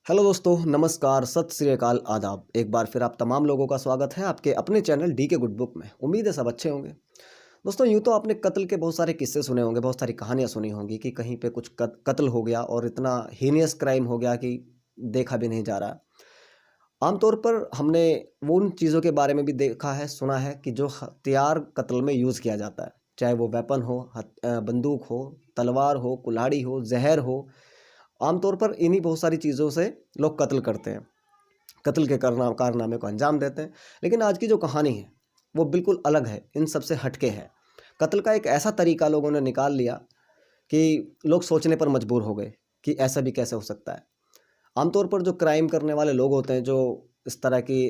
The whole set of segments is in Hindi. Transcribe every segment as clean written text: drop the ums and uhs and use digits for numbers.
हेलो दोस्तों, नमस्कार, सत श्री अकाल, आदाब। एक बार फिर आप तमाम लोगों का स्वागत है आपके अपने चैनल डी के गुड बुक में। उम्मीद है सब अच्छे होंगे। दोस्तों, यूँ तो आपने कत्ल के बहुत सारे किस्से सुने होंगे, बहुत सारी कहानियाँ सुनी होंगी कि कहीं पे कुछ कत्ल हो गया और इतना हीनियस क्राइम हो गया कि देखा भी नहीं जा रहा। आमतौर पर हमने वो उन चीज़ों के बारे में भी देखा है, सुना है कि जो हथियार कत्ल में यूज़ किया जाता है, चाहे वो वेपन हो, बंदूक हो, तलवार हो, कुल्हाड़ी हो, जहर हो। आमतौर पर इन्हीं बहुत सारी चीज़ों से लोग कत्ल करते हैं, कत्ल के कारनामे को अंजाम देते हैं। लेकिन आज की जो कहानी है वो बिल्कुल अलग है, इन सब से हटके है। कत्ल का एक ऐसा तरीका लोगों ने निकाल लिया कि लोग सोचने पर मजबूर हो गए कि ऐसा भी कैसे हो सकता है। आमतौर पर जो क्राइम करने वाले लोग होते हैं, जो इस तरह की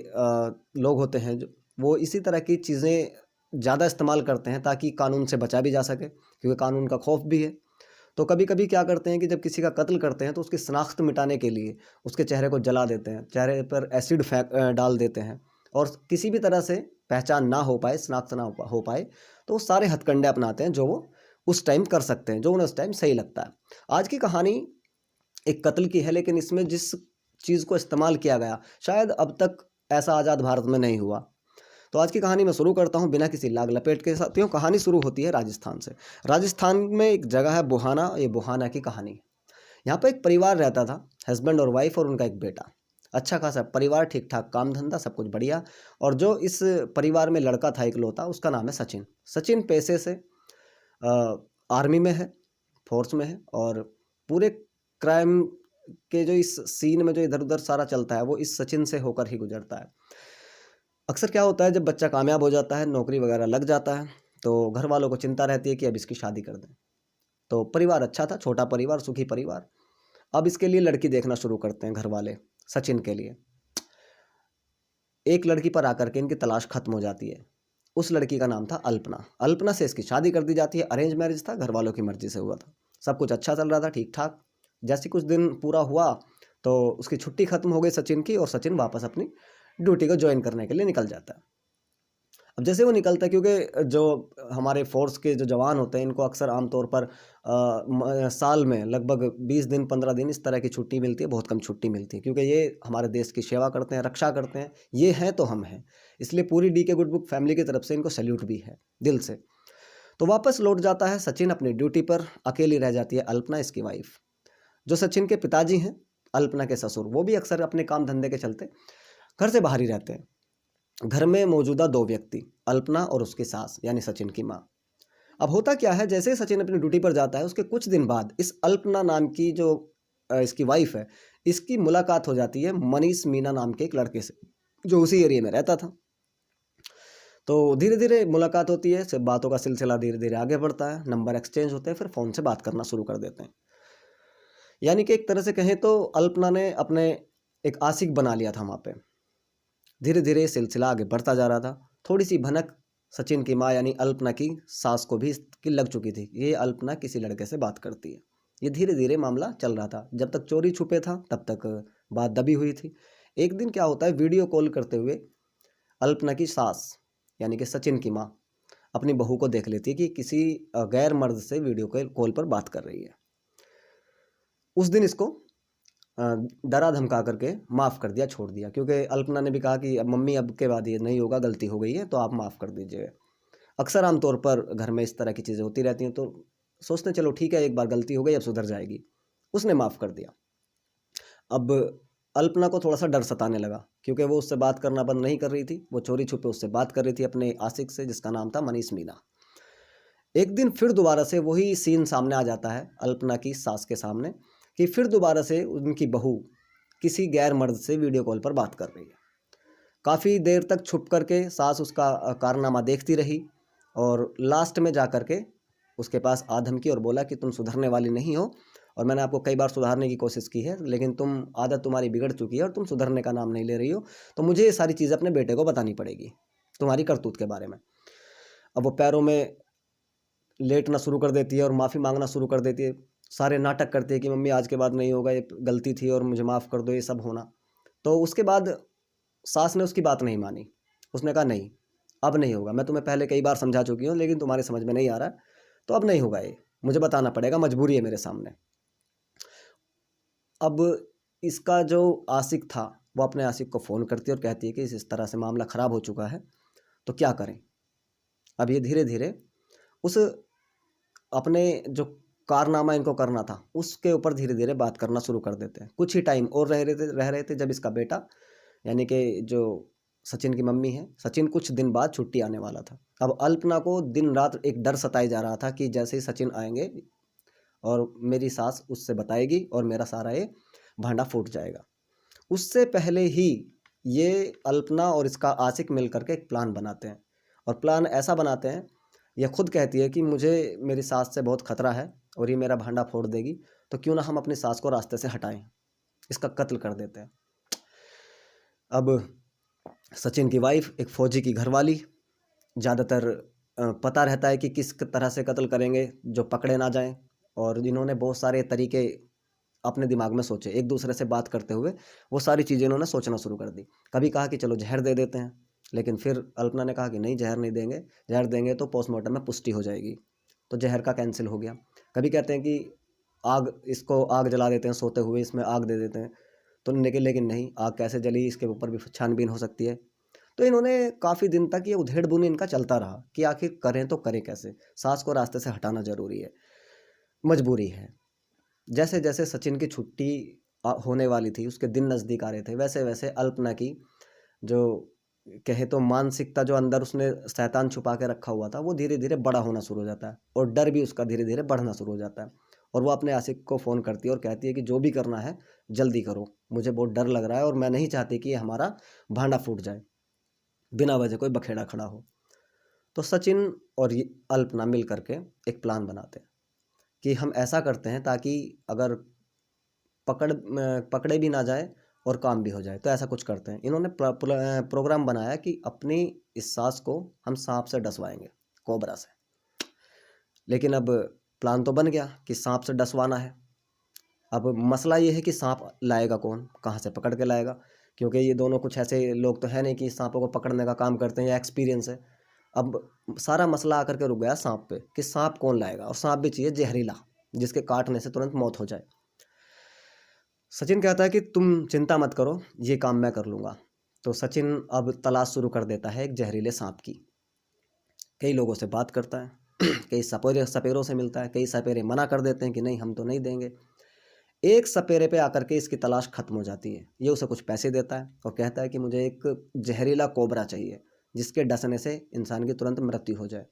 लोग होते हैं, जो वो इसी तरह की चीज़ें ज़्यादा इस्तेमाल करते हैं ताकि कानून से बचा भी जा सके, क्योंकि कानून का खौफ भी है। तो कभी कभी क्या करते हैं कि जब किसी का कत्ल करते हैं तो उसकी शनाख्त मिटाने के लिए उसके चेहरे को जला देते हैं, चेहरे पर एसिड डाल देते हैं, और किसी भी तरह से पहचान ना हो पाए, शनाख्त ना हो पाए, तो वो सारे हथकंडे अपनाते हैं जो वो उस टाइम कर सकते हैं, जो उन्हें उस टाइम सही लगता है। आज की कहानी एक कत्ल की है, लेकिन इसमें जिस चीज़ को इस्तेमाल किया गया शायद अब तक ऐसा आज़ाद भारत में नहीं हुआ। तो आज की कहानी मैं शुरू करता हूँ बिना किसी लाग लपेट के। साथियों, कहानी शुरू होती है राजस्थान से। राजस्थान में एक जगह है बुहाना। ये बुहाना की कहानी। यहाँ पर एक परिवार रहता था, हस्बैंड और वाइफ और उनका एक बेटा। अच्छा खासा परिवार, ठीक ठाक काम धंधा, सब कुछ बढ़िया। और जो इस परिवार में लड़का था इकलौता, उसका नाम है सचिन। सचिन पेशे से आर्मी में है, फोर्स में है, और पूरे क्राइम के जो इस सीन में जो इधर उधर सारा चलता है वो इस सचिन से होकर ही गुजरता है। अक्सर क्या होता है, जब बच्चा कामयाब हो जाता है, नौकरी वगैरह लग जाता है, तो घर वालों को चिंता रहती है कि अब इसकी शादी कर दें। तो परिवार अच्छा था, छोटा परिवार, सुखी परिवार। अब इसके लिए लड़की देखना शुरू करते हैं घर वाले, सचिन के लिए। एक लड़की पर आकर के इनकी तलाश खत्म हो जाती है। उस लड़की का नाम था अल्पना। अल्पना से इसकी शादी कर दी जाती है। अरेंज मैरिज था, घर वालों की मर्जी से हुआ था। सब कुछ अच्छा चल रहा था, ठीक ठाक। जैसे कुछ दिन पूरा हुआ तो उसकी छुट्टी खत्म हो गई सचिन की, और सचिन वापस अपनी ड्यूटी को ज्वाइन करने के लिए निकल जाता है। अब जैसे वो निकलता है, क्योंकि जो हमारे फोर्स के जो जवान होते हैं इनको अक्सर आमतौर पर साल में लगभग 20 दिन 15 दिन इस तरह की छुट्टी मिलती है, बहुत कम छुट्टी मिलती है, क्योंकि ये हमारे देश की सेवा करते हैं, रक्षा करते हैं। ये हैं तो हम हैं, इसलिए पूरी डी के गुड बुक फैमिली की तरफ से इनको सैल्यूट भी है दिल से। तो वापस लौट जाता है सचिन अपनी ड्यूटी पर। अकेली रह जाती है अल्पना, इसकी वाइफ। जो सचिन के पिताजी हैं, अल्पना के ससुर, वो भी अक्सर अपने काम धंधे के चलते घर से बाहर ही रहते हैं। घर में मौजूदा दो व्यक्ति, अल्पना और उसकी सास यानी सचिन की माँ। अब होता क्या है, जैसे ही सचिन अपनी ड्यूटी पर जाता है उसके कुछ दिन बाद इस अल्पना नाम की जो इसकी वाइफ है, इसकी मुलाकात हो जाती है मनीष मीना नाम के एक लड़के से, जो उसी एरिया में रहता था। तो धीरे धीरे मुलाकात होती है, सिर्फ बातों का सिलसिला धीरे धीरे आगे बढ़ता है, नंबर एक्सचेंज होते हैं, फिर फ़ोन से बात करना शुरू कर देते हैं। यानी कि एक तरह से कहें तो अल्पना ने अपने एक आशिक बना लिया था वहाँ पे। धीरे धीरे सिलसिला आगे बढ़ता जा रहा था। थोड़ी सी भनक सचिन की माँ यानी अल्पना की सास को भी इसकी लग चुकी थी, ये अल्पना किसी लड़के से बात करती है। ये धीरे धीरे मामला चल रहा था। जब तक चोरी छुपे था तब तक बात दबी हुई थी। एक दिन क्या होता है, वीडियो कॉल करते हुए अल्पना की सास यानी कि सचिन की माँ अपनी बहू को देख लेती है कि किसी गैर मर्द से वीडियो कॉल पर बात कर रही है। उस दिन इसको डरा धमका करके माफ़ कर दिया, छोड़ दिया, क्योंकि अल्पना ने भी कहा कि अब मम्मी, अब के बाद ये नहीं होगा, गलती हो गई है तो आप माफ़ कर दीजिए। अक्सर आमतौर पर घर में इस तरह की चीज़ें होती रहती हैं, तो सोचते हैं चलो ठीक है, एक बार गलती हो गई, अब सुधर जाएगी। उसने माफ़ कर दिया। अब अल्पना को थोड़ा सा डर सताने लगा, क्योंकि वो उससे बात करना बंद नहीं कर रही थी। वो चोरी छुपे उससे बात कर रही थी अपने आशिक से, जिसका नाम था मनीष मीना। एक दिन फिर दोबारा से वही सीन सामने आ जाता है अल्पना की सास के सामने, कि फिर दोबारा से उनकी बहू किसी गैर मर्द से वीडियो कॉल पर बात कर रही है। काफ़ी देर तक छुप करके सास उसका कारनामा देखती रही, और लास्ट में जा कर के उसके पास आ धमकी और बोला कि तुम सुधरने वाली नहीं हो, और मैंने आपको कई बार सुधारने की कोशिश की है, लेकिन आदत तुम्हारी बिगड़ चुकी है और तुम सुधरने का नाम नहीं ले रही हो, तो मुझे ये सारी चीज़ें अपने बेटे को बतानी पड़ेगी, तुम्हारी करतूत के बारे में। अब वो पैरों में लेटना शुरू कर देती है और माफ़ी मांगना शुरू कर देती है। सारे नाटक करती है कि मम्मी आज के बाद नहीं होगा, ये गलती थी और मुझे माफ़ कर दो, ये सब होना। तो उसके बाद सास ने उसकी बात नहीं मानी। उसने कहा नहीं, अब नहीं होगा, मैं तुम्हें पहले कई बार समझा चुकी हूँ, लेकिन तुम्हारे समझ में नहीं आ रहा, तो अब नहीं होगा, ये मुझे बताना पड़ेगा, मजबूरी है मेरे सामने। अब इसका जो आशिक था वो अपने आशिक को फ़ोन करती है और कहती है कि इस तरह से मामला ख़राब हो चुका है, तो क्या करें। अब ये धीरे धीरे उस अपने जो कारनामा इनको करना था उसके ऊपर धीरे धीरे बात करना शुरू कर देते हैं। कुछ ही टाइम और रह रहे थे जब इसका बेटा यानी कि जो सचिन की मम्मी है, सचिन कुछ दिन बाद छुट्टी आने वाला था। अब अल्पना को दिन रात एक डर सताई जा रहा था कि जैसे ही सचिन आएंगे और मेरी सास उससे बताएगी और मेरा सारा ये भांडा फूट जाएगा। उससे पहले ही ये अल्पना और इसका आशिक मिल करके एक प्लान बनाते हैं और प्लान ऐसा बनाते हैं, यह खुद कहती है कि मुझे मेरी सास से बहुत खतरा है और ये मेरा भांडा फोड़ देगी, तो क्यों ना हम अपनी सास को रास्ते से हटाएं, इसका कत्ल कर देते हैं। अब सचिन की वाइफ एक फौजी की घरवाली, ज़्यादातर पता रहता है कि किस तरह से कत्ल करेंगे जो पकड़े ना जाएं, और इन्होंने बहुत सारे तरीके अपने दिमाग में सोचे। एक दूसरे से बात करते हुए वो सारी चीज़ें इन्होंने सोचना शुरू कर दी। कभी कहा कि चलो जहर दे देते हैं, लेकिन फिर अल्पना ने कहा कि नहीं, जहर नहीं देंगे, जहर देंगे तो पोस्टमार्टम में पुष्टि हो जाएगी, तो जहर का कैंसिल हो गया। कभी कहते हैं कि इसको आग जला देते हैं, सोते हुए इसमें आग दे देते हैं, तो लेकिन नहीं, आग कैसे जली इसके ऊपर भी छानबीन हो सकती है। तो इन्होंने काफ़ी दिन तक ये उधेड़-बुनी इनका चलता रहा कि आखिर करें तो करें कैसे, सास को रास्ते से हटाना ज़रूरी है, मजबूरी है। जैसे जैसे सचिन की छुट्टी होने वाली थी, उसके दिन नज़दीक आ रहे थे, वैसे वैसे अल्पना की जो कहे तो मानसिकता, जो अंदर उसने शैतान छुपा के रखा हुआ था, वो धीरे धीरे बड़ा होना शुरू हो जाता है और डर भी उसका धीरे धीरे बढ़ना शुरू हो जाता है। और वो अपने आशिक को फ़ोन करती है और कहती है कि जो भी करना है जल्दी करो, मुझे बहुत डर लग रहा है और मैं नहीं चाहती कि ये हमारा भांडा फूट जाए, बिना वजह कोई बखेड़ा खड़ा हो। तो सचिन और ये अल्पना मिल करके एक प्लान बनाते हैं कि हम ऐसा करते हैं ताकि अगर पकड़े भी ना जाए और काम भी हो जाए, तो ऐसा कुछ करते हैं। इन्होंने प्रोग्राम बनाया कि अपनी इस सास को हम सांप से डसवाएंगे, कोबरा से। लेकिन अब प्लान तो बन गया कि सांप से डसवाना है। अब मसला ये है कि सांप लाएगा कौन, कहाँ से पकड़ के लाएगा, क्योंकि ये दोनों कुछ ऐसे लोग तो है नहीं कि सांपों को पकड़ने का काम करते हैं या एक्सपीरियंस है। अब सारा मसला आकर के रुक गया सांप पे कि सांप कौन लाएगा, और सांप भी चाहिए जहरीला, जिसके काटने से तुरंत मौत हो जाए। सचिन कहता है कि तुम चिंता मत करो, ये काम मैं कर लूँगा। तो सचिन अब तलाश शुरू कर देता है एक जहरीले सांप की। कई लोगों से बात करता है, कई सपेरों से मिलता है, कई सपेरे मना कर देते हैं कि नहीं, हम तो नहीं देंगे। एक सपेरे पे आकर के इसकी तलाश खत्म हो जाती है। ये उसे कुछ पैसे देता है और कहता है कि मुझे एक जहरीला कोबरा चाहिए जिसके डसने से इंसान की तुरंत मृत्यु हो जाए।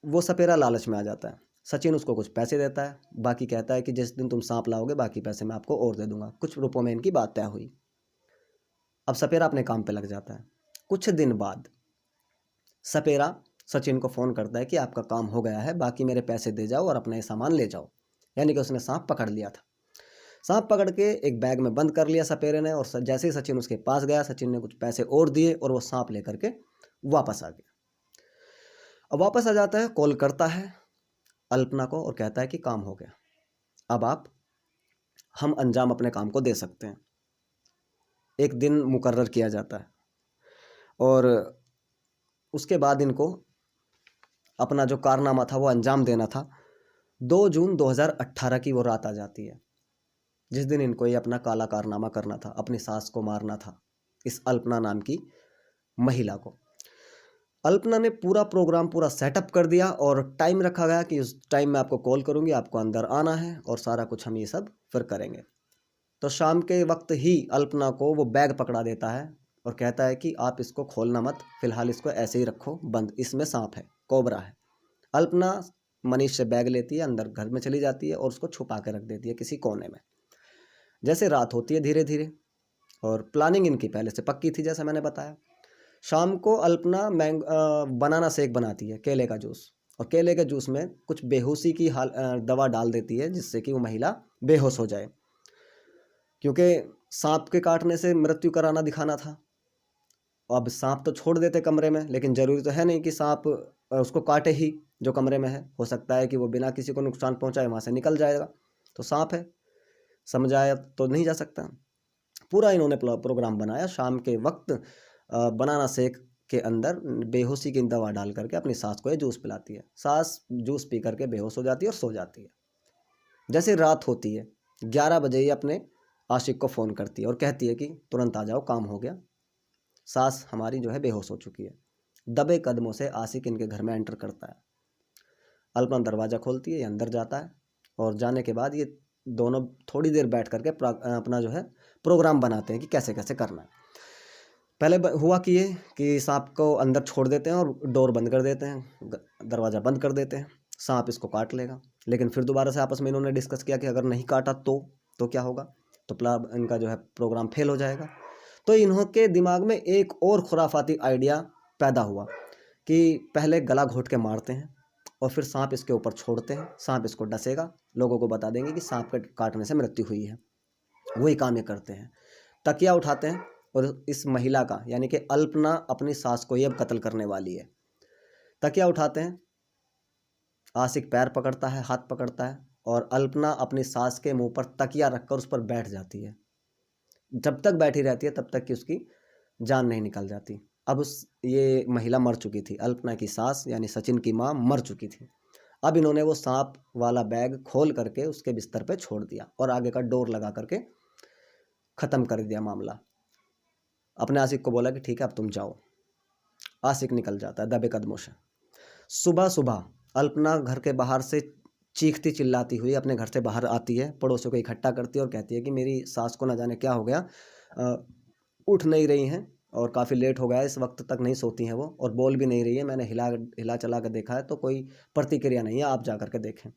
वो सपेरा लालच में आ जाता है। सचिन उसको कुछ पैसे देता है, बाकी कहता है कि जिस दिन तुम सांप लाओगे बाकी पैसे मैं आपको और दे दूंगा। कुछ रुपयों में इनकी बात तय हुई। अब सपेरा अपने काम पे लग जाता है। कुछ दिन बाद सपेरा सचिन को फ़ोन करता है कि आपका काम हो गया है, बाकी मेरे पैसे दे जाओ और अपना ये सामान ले जाओ। यानी कि उसने सांप पकड़ लिया था। सांप पकड़ के एक बैग में बंद कर लिया सपेरे ने, और जैसे ही सचिन उसके पास गया, सचिन ने कुछ पैसे और दिए और वो सांप लेकर के वापस आ गया। अब वापस आ जाता है, कॉल करता है अल्पना को और कहता है कि काम हो गया, अब हम अंजाम अपने काम को दे सकते हैं। एक दिन मुकर्रर किया जाता है और उसके बाद इनको अपना जो कारनामा था वो अंजाम देना था। 2 जून 2018 की वो रात आ जाती है जिस दिन इनको ये अपना काला कारनामा करना था, अपनी सास को मारना था, इस अल्पना नाम की महिला को। अल्पना ने पूरा प्रोग्राम पूरा सेटअप कर दिया और टाइम रखा गया कि उस टाइम में आपको कॉल करूंगी, आपको अंदर आना है और सारा कुछ हम ये सब फिर करेंगे। तो शाम के वक्त ही अल्पना को वो बैग पकड़ा देता है और कहता है कि आप इसको खोलना मत, फिलहाल इसको ऐसे ही रखो बंद, इसमें सांप है, कोबरा है। अल्पना मनीष से बैग लेती है, अंदर घर में चली जाती है और उसको छुपा के रख देती है किसी कोने में। जैसे रात होती है धीरे धीरे, और प्लानिंग इनकी पहले से पक्की थी जैसा मैंने बताया। शाम को अल्पना बनाना शेक बनाती है, केले का जूस, और केले के जूस में कुछ बेहोशी की दवा डाल देती है जिससे कि वो महिला बेहोश हो जाए, क्योंकि सांप के काटने से मृत्यु कराना दिखाना था। अब सांप तो छोड़ देते कमरे में, लेकिन ज़रूरी तो है नहीं कि सांप उसको काटे ही जो कमरे में है। हो सकता है कि वो बिना किसी को नुकसान पहुंचाए वहाँ से निकल जाएगा, तो सांप है, समझाया तो नहीं जा सकता। पूरा इन्होंने प्रोग्राम बनाया। शाम के वक्त बनाना शेक के अंदर बेहोशी की दवा डाल करके अपनी सास को ये जूस पिलाती है। सास जूस पी करके बेहोश हो जाती है और सो जाती है। जैसे रात होती है, 11 बजे ही अपने आशिक को फ़ोन करती है और कहती है कि तुरंत आ जाओ, काम हो गया, सास हमारी जो है बेहोश हो चुकी है। दबे कदमों से आशिक इनके घर में एंटर करता है। अल्पना दरवाज़ा खोलती है, ये अंदर जाता है और जाने के बाद ये दोनों थोड़ी देर बैठ करके अपना जो है प्रोग्राम बनाते हैं कि कैसे कैसे करना है। पहले हुआ कि ये कि सांप को अंदर छोड़ देते हैं और डोर बंद कर देते हैं, दरवाज़ा बंद कर देते हैं, सांप इसको काट लेगा। लेकिन फिर दोबारा से आपस में इन्होंने डिस्कस किया कि अगर नहीं काटा तो क्या होगा, तो इनका जो है प्रोग्राम फेल हो जाएगा। तो इन्होंने दिमाग में एक और खुराफाती आइडिया पैदा हुआ कि पहले गला घोट के मारते हैं और फिर सांप इसके ऊपर छोड़ते हैं, सांप इसको डसेगा, लोगों को बता देंगे कि सांप के काटने से मृत्यु हुई है। वही काम ये करते हैं। तकिया उठाते हैं और इस महिला का यानी कि अल्पना अपनी सास को ही अब कत्ल करने वाली है। तकिया उठाते हैं, आशिक पैर पकड़ता है, हाथ पकड़ता है और अल्पना अपनी सास के मुंह पर तकिया रखकर उस पर बैठ जाती है। जब तक बैठी रहती है तब तक कि उसकी जान नहीं निकल जाती। अब ये महिला मर चुकी थी, अल्पना की सास यानी सचिन की माँ मर चुकी थी। अब इन्होंने वो सांप वाला बैग खोल करके उसके बिस्तर पे छोड़ दिया और आगे का डोर लगा करके ख़त्म कर दिया मामला। अपने आशिक को बोला कि ठीक है अब तुम जाओ। आशिक निकल जाता है दबे कदमों से। सुबह सुबह अल्पना घर के बाहर से चीखती चिल्लाती हुई अपने घर से बाहर आती है, पड़ोसियों को इकट्ठा करती है और कहती है कि मेरी सास को न जाने क्या हो गया, उठ नहीं रही हैं और काफ़ी लेट हो गया है, इस वक्त तक नहीं सोती हैं वो और बोल भी नहीं रही है। मैंने हिला चला कर देखा है तो कोई प्रतिक्रिया नहीं है, आप जा कर के देखें।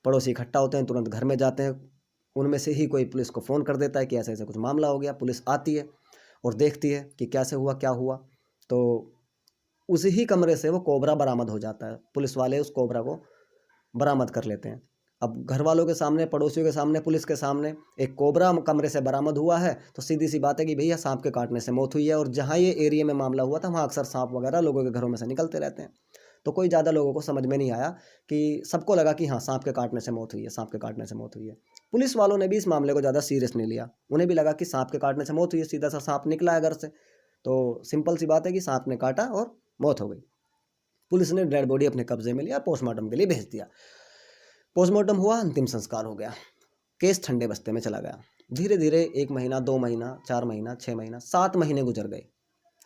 पड़ोसी इकट्ठा होते हैं, तुरंत घर में जाते हैं। उनमें से ही कोई पुलिस को फ़ोन कर देता है कि ऐसे ऐसे कुछ मामला हो गया। पुलिस आती है और देखती है कि कैसे हुआ क्या हुआ। तो उसी ही कमरे से वो कोबरा बरामद हो जाता है। पुलिस वाले उस कोबरा को बरामद कर लेते हैं। अब घर वालों के सामने, पड़ोसियों के सामने, पुलिस के सामने एक कोबरा कमरे से बरामद हुआ है तो सीधी सी बात है कि भैया सांप के काटने से मौत हुई है। और जहाँ ये एरिया में मामला हुआ था वहाँ अक्सर सांप वगैरह लोगों के घरों में से निकलते रहते हैं। तो कोई ज़्यादा लोगों को समझ में नहीं आया कि सबको लगा कि हाँ सांप के काटने से मौत हुई है, सांप के काटने से मौत हुई है। पुलिस वालों ने भी इस मामले को ज़्यादा सीरियस नहीं लिया। उन्हें भी लगा कि सांप के काटने से मौत हुई है, सीधा सा सांप निकला है घर से, तो सिंपल सी बात है कि सांप ने काटा और मौत हो गई। पुलिस ने डेड बॉडी अपने कब्जे में लिया, पोस्टमार्टम के लिए भेज दिया। पोस्टमार्टम हुआ, अंतिम संस्कार हो गया, केस ठंडे बस्ते में चला गया। धीरे धीरे 1 महीना, 2 महीना, 4 महीना, 6 महीना, 7 महीने गुजर गए।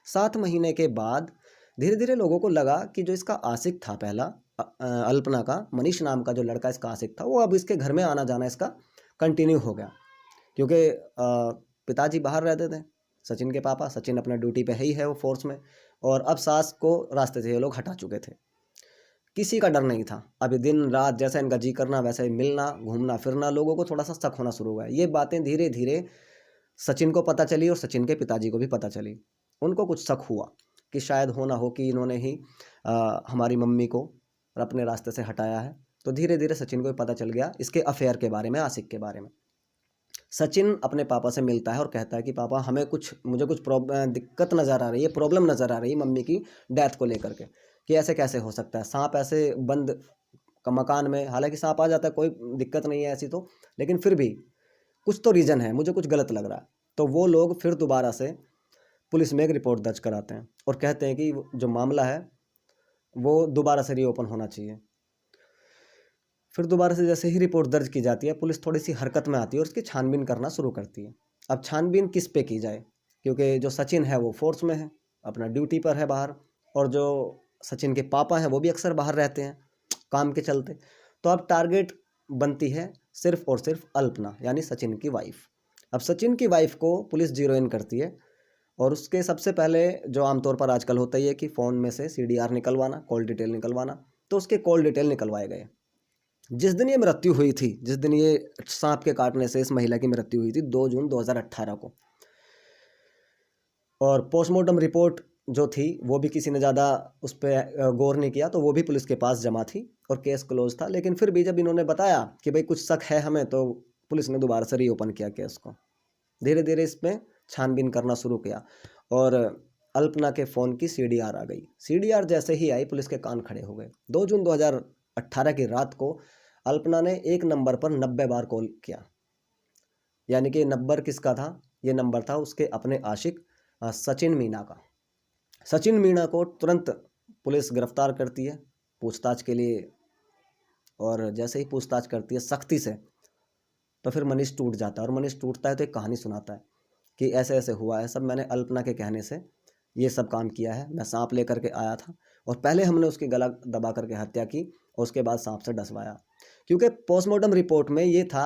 7 महीने के बाद धीरे धीरे लोगों को लगा कि जो इसका आशिक था पहला, अल्पना का, मनीष नाम का जो लड़का इसका आशिक था, वो अब इसके घर में आना जाना इसका कंटिन्यू हो गया। क्योंकि पिताजी बाहर रहते थे, सचिन के पापा, सचिन अपना ड्यूटी पे ही है वो फोर्स में, और अब सास को रास्ते से ये लोग हटा चुके थे। किसी का डर नहीं था। अभी दिन रात जैसा इनका जी करना वैसे ही मिलना, घूमना फिरना, लोगों को थोड़ा सा शक होना शुरू हुआ। ये बातें धीरे धीरे सचिन को पता चली और सचिन के पिताजी को भी पता चली। उनको कुछ शक हुआ कि शायद हो ना हो कि इन्होंने ही हमारी मम्मी को अपने रास्ते से हटाया है। तो धीरे धीरे सचिन को भी पता चल गया इसके अफेयर के बारे में, आशिक के बारे में। सचिन अपने पापा से मिलता है और कहता है कि पापा मुझे कुछ दिक्कत नज़र आ रही है, प्रॉब्लम नज़र आ रही है मम्मी की डेथ को लेकर के, कि ऐसे कैसे हो सकता है, सांप ऐसे बंद मकान में, हालांकि सांप आ जाता है कोई दिक्कत नहीं है ऐसी तो, लेकिन फिर भी कुछ तो रीज़न है, मुझे कुछ गलत लग रहा है। तो वो लोग फिर दोबारा से पुलिस में एक रिपोर्ट दर्ज कराते हैं और कहते हैं कि जो मामला है वो दोबारा से रीओपन होना चाहिए। फिर दोबारा से जैसे ही रिपोर्ट दर्ज की जाती है, पुलिस थोड़ी सी हरकत में आती है और उसकी छानबीन करना शुरू करती है। अब छानबीन किस पे की जाए, क्योंकि जो सचिन है वो फोर्स में है, अपना ड्यूटी पर है बाहर, और जो सचिन के पापा हैं वो भी अक्सर बाहर रहते हैं काम के चलते। तो अब टारगेट बनती है सिर्फ और सिर्फ अल्पना यानी सचिन की वाइफ। अब सचिन की वाइफ को पुलिस जीरो इन करती है और उसके सबसे पहले जो आमतौर पर आजकल होता ही है कि फ़ोन में से CDR निकलवाना, कॉल डिटेल निकलवाना। तो उसके कॉल डिटेल निकलवाए गए। जिस दिन ये मृत्यु हुई थी, जिस दिन ये सांप के काटने से इस महिला की मृत्यु हुई थी, 2 जून 2018 को, और पोस्टमार्टम रिपोर्ट जो थी वो भी किसी ने ज़्यादा उस पर गौर नहीं किया, तो वो भी पुलिस के पास जमा थी और केस क्लोज था। लेकिन फिर भी जब इन्होंने बताया कि भाई कुछ शक है हमें, तो पुलिस ने दोबारा से रीओपन किया केस को। धीरे धीरे इसमें छानबीन करना शुरू किया और अल्पना के फ़ोन की CDR आ गई। CDR जैसे ही आई, पुलिस के कान खड़े हो गए। 2 जून 2018 की रात को अल्पना ने एक नंबर पर 90 बार कॉल किया। यानी कि नंबर किसका था? ये नंबर था उसके अपने आशिक सचिन मीणा का। सचिन मीणा को तुरंत पुलिस गिरफ्तार करती है पूछताछ के लिए, और जैसे ही पूछताछ करती है सख्ती से, तो फिर मनीष टूट जाता है, और मनीष टूटता है तो एक कहानी सुनाता है कि ऐसे ऐसे हुआ है सब, मैंने अल्पना के कहने से ये सब काम किया है, मैं सांप लेकर के आया था और पहले हमने उसकी गला दबा करके हत्या की और उसके बाद सांप से डसवाया। क्योंकि पोस्टमार्टम रिपोर्ट में ये था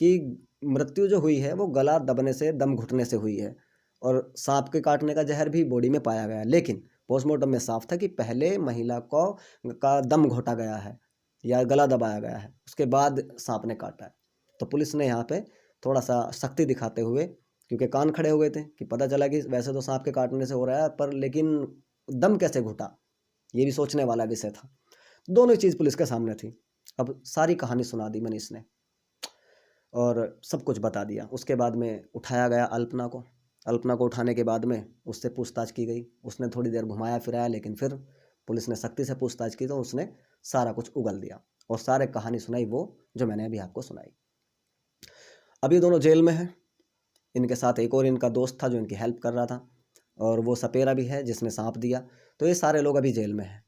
कि मृत्यु जो हुई है वो गला दबने से, दम घुटने से हुई है, और सांप के काटने का जहर भी बॉडी में पाया गया। लेकिन पोस्टमार्टम में साफ था कि पहले महिला को का दम घोटा गया है या गला दबाया गया है, उसके बाद सांप ने काटा है। तो पुलिस ने यहाँ पे थोड़ा सा सख्ती दिखाते हुए, क्योंकि कान खड़े हुए थे कि पता चला कि वैसे तो सांप के काटने से हो रहा है, पर लेकिन दम कैसे घुटा, ये भी सोचने वाला विषय था। दोनों चीज़ पुलिस के सामने थी। अब सारी कहानी सुना दी मनीष ने और सब कुछ बता दिया। उसके बाद में उठाया गया अल्पना को। अल्पना को उठाने के बाद में उससे पूछताछ की गई। उसने थोड़ी देर घुमाया फिराया, लेकिन फिर पुलिस ने सख्ती से पूछताछ की तो उसने सारा कुछ उगल दिया और सारे कहानी सुनाई वो जो मैंने अभी आपको सुनाई। अभी दोनों जेल में हैं। इनके साथ एक और इनका दोस्त था जो इनकी हेल्प कर रहा था, और वो सपेरा भी है जिसने सांप दिया। तो ये सारे लोग अभी जेल में हैं,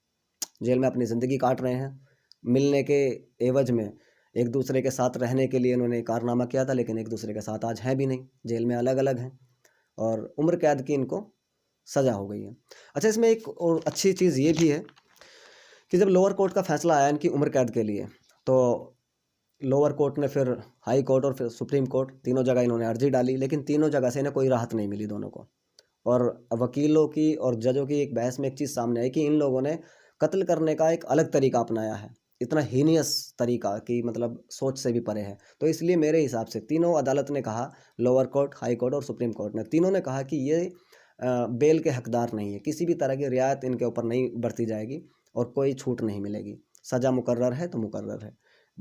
जेल में अपनी ज़िंदगी काट रहे हैं। मिलने के एवज में एक दूसरे के साथ रहने के लिए इन्होंने कारनामा किया था, लेकिन एक दूसरे के साथ आज हैं भी नहीं, जेल में अलग अलग हैं और उम्र कैद की इनको सज़ा हो गई है। अच्छा, इसमें एक और अच्छी चीज़ ये भी है कि जब लोअर कोर्ट का फैसला आया इनकी उम्र कैद के लिए, तो लोअर कोर्ट ने फिर हाई कोर्ट और फिर सुप्रीम कोर्ट, तीनों जगह इन्होंने अर्जी डाली, लेकिन तीनों जगह से इन्हें कोई राहत नहीं मिली दोनों को। और वकीलों की और जजों की एक बहस में एक चीज़ सामने आई कि इन लोगों ने कत्ल करने का एक अलग तरीका अपनाया है, इतना हीनियस तरीका कि मतलब सोच से भी परे है। तो इसलिए मेरे हिसाब से तीनों अदालत ने कहा, लोअर कोर्ट, हाई कोर्ट और सुप्रीम कोर्ट ने, तीनों ने कहा कि ये बेल के हकदार नहीं है, किसी भी तरह की रियायत इनके ऊपर नहीं बरती जाएगी और कोई छूट नहीं मिलेगी। सज़ा मुकर्रर है तो मुकर्रर है,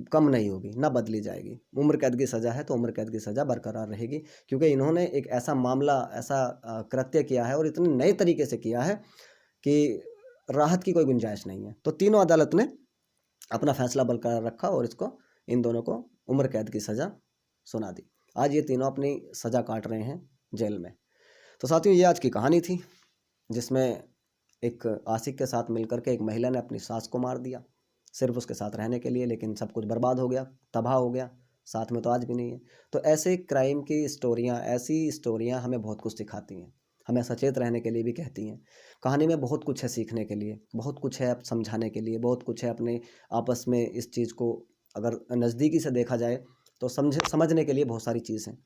कम नहीं होगी, ना बदली जाएगी। उम्र कैद की सज़ा है तो उम्र कैद की सज़ा बरकरार रहेगी, क्योंकि इन्होंने एक ऐसा मामला, ऐसा कृत्य किया है और इतने नए तरीके से किया है कि राहत की कोई गुंजाइश नहीं है। तो तीनों अदालत ने अपना फैसला बरकरार रखा और इसको, इन दोनों को उम्र कैद की सज़ा सुना दी। आज ये तीनों अपनी सज़ा काट रहे हैं जेल में। तो साथियों, ये आज की कहानी थी जिसमें एक आशिक के साथ मिलकर के एक महिला ने अपनी सास को मार दिया सिर्फ उसके साथ रहने के लिए, लेकिन सब कुछ बर्बाद हो गया, तबाह हो गया, साथ में तो आज भी नहीं है। तो ऐसे क्राइम की स्टोरियाँ, ऐसी स्टोरियाँ हमें बहुत कुछ सिखाती हैं, हमें सचेत रहने के लिए भी कहती हैं। कहानी में बहुत कुछ है सीखने के लिए, बहुत कुछ है समझाने के लिए, बहुत कुछ है अपने आपस में इस चीज़ को अगर नज़दीकी से देखा जाए तो समझने के लिए बहुत सारी चीज़ हैं।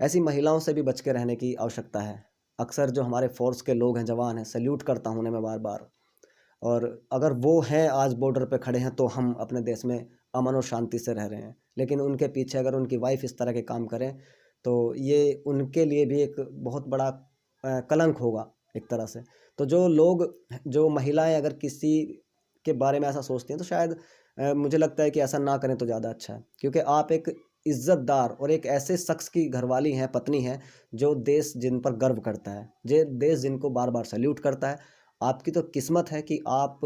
ऐसी महिलाओं से भी बच के रहने की आवश्यकता है। अक्सर जो हमारे फ़ोर्स के लोग हैं, जवान हैं, सैल्यूट करता हूँ उन्हें मैं बार-बार। और अगर वो हैं आज बॉर्डर पे खड़े हैं तो हम अपने देश में अमन और शांति से रह रहे हैं, लेकिन उनके पीछे अगर उनकी वाइफ़ इस तरह के काम करें तो ये उनके लिए भी एक बहुत बड़ा कलंक होगा एक तरह से। तो जो लोग, जो महिलाएं अगर किसी के बारे में ऐसा सोचती हैं तो शायद मुझे लगता है कि ऐसा ना करें तो ज़्यादा अच्छा है, क्योंकि आप एक इज्जतदार और एक ऐसे शख्स की घरवाली हैं, पत्नी हैं, जो देश जिन पर गर्व करता है, जे देश जिनको बार बार सैल्यूट करता है। आपकी तो किस्मत है कि आप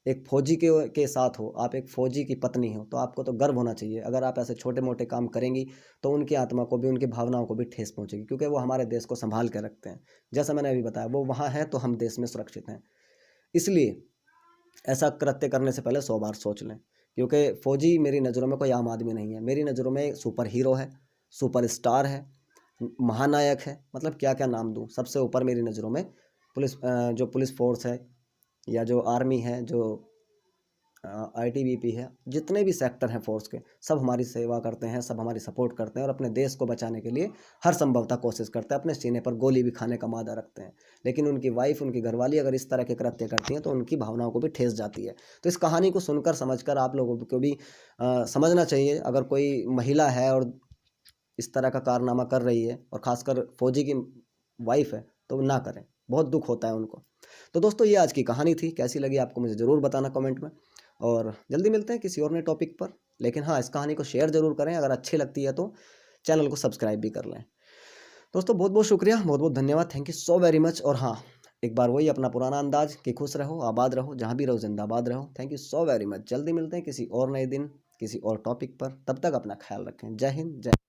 एक फ़ौजी के साथ हो, आप एक फ़ौजी की पत्नी हो, तो आपको तो गर्व होना चाहिए। अगर आप ऐसे छोटे मोटे काम करेंगी तो उनकी आत्मा को भी, उनकी भावनाओं को भी ठेस पहुंचेगी, क्योंकि वो हमारे देश को संभाल के रखते हैं। जैसा मैंने अभी बताया, वो वहाँ हैं तो हम देश में सुरक्षित हैं। इसलिए ऐसा कृत्य करने से पहले 100 बार सोच लें, क्योंकि फ़ौजी मेरी नज़रों में कोई आम आदमी नहीं है। मेरी नज़रों में एक सुपर हीरो है, सुपर स्टार है, महानायक है, मतलब क्या क्या नाम दूँ। सबसे ऊपर मेरी नज़रों में जो पुलिस फोर्स है या जो आर्मी है, जो आईटीबीपी है, जितने भी सेक्टर हैं फोर्स के, सब हमारी सेवा करते हैं, सब हमारी सपोर्ट करते हैं और अपने देश को बचाने के लिए हर संभवतः कोशिश करते हैं, अपने सीने पर गोली भी खाने का मादा रखते हैं। लेकिन उनकी वाइफ, उनकी घरवाली अगर इस तरह के कृत्य करती हैं तो उनकी भावनाओं को भी ठेस जाती है। तो इस कहानी को सुनकर, समझकर आप लोगों को भी समझना चाहिए, अगर कोई महिला है और इस तरह का कारनामा कर रही है और ख़ासकर फ़ौजी की वाइफ है तो ना करें, बहुत दुख होता है उनको। तो दोस्तों, ये आज की कहानी थी, कैसी लगी आपको मुझे ज़रूर बताना कमेंट में, और जल्दी मिलते हैं किसी और नए टॉपिक पर। लेकिन हाँ, इस कहानी को शेयर ज़रूर करें, अगर अच्छी लगती है तो चैनल को सब्सक्राइब भी कर लें। दोस्तों, बहुत बहुत शुक्रिया, बहुत बहुत धन्यवाद, thank you so very much. और हाँ, एक बार वही अपना पुराना अंदाज कि खुश रहो, आबाद रहो, जहाँ भी रहो जिंदाबाद रहो। Thank you so very much. जल्दी मिलते हैं किसी और नए दिन, किसी और टॉपिक पर। तब तक अपना ख्याल रखें। जय हिंद, जय